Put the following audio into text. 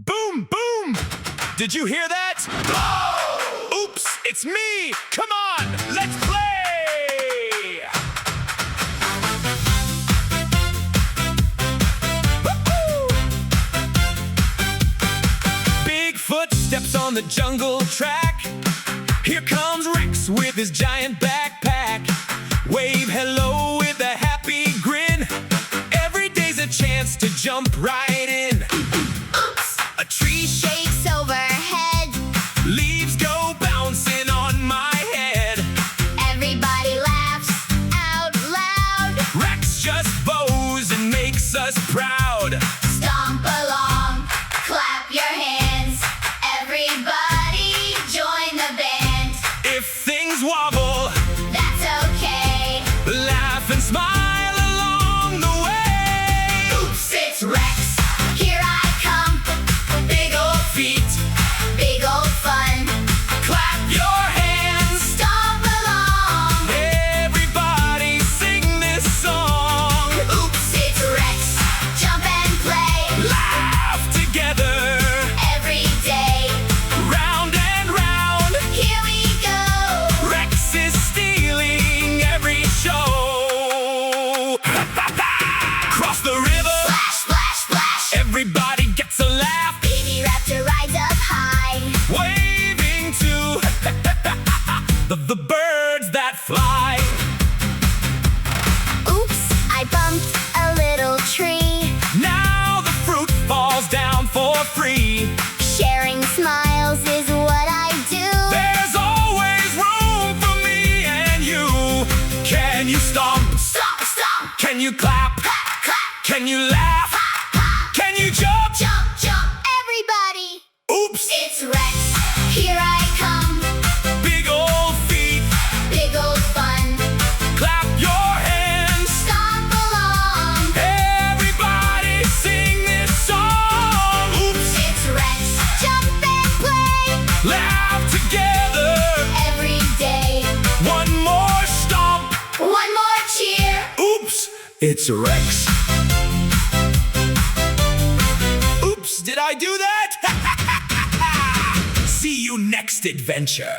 Boom, boom! Did you hear that? Oh! Oops, it's me! Come on, let's play! Woo-hoo! Big footsteps on the jungle track. Here comes Rex with his giant backpack. Wave hello with a happy grin. Every day's a chance to jump right in. Oops! A tree Shakes overhead. leaves go bouncing on my head. Everybody laughs out loud. Rex just bows and makes us proud. Stomp along, clap your hands. Everybody join the band. If things wobble, That's okay. laugh and smile along the way. Oops, it's Rex. Here I come. Big old feet, Big old fun. clap your hands. Stomp along. Everybody sing this song. Oops, it's Rex. Jump and play. Laugh together, Every day. round and round. Here we go. Rex is stealing every show. Cross the river, Splash, splash, splash. everybody gets a laugh. Baby raptor rides up high. Waving to the birds that fly. Oops, I bumped a little tree. Now the fruit falls down for free. Sharing smiles is what I do. There's always room for me and you. Can you stomp? Stomp, stomp. Can you clap? Clap, clap. Can you laugh? Can you jump? Jump, jump. Everybody. Oops! It's Rex. Here I come. Big old feet, Big old fun. clap your hands. Stomp along. Everybody sing this song. Oops! It's Rex. Jump and play. Laugh together. Every day. One more stomp. One more cheer. Oops! It's Rex. Oops, did I do that? See you next adventure.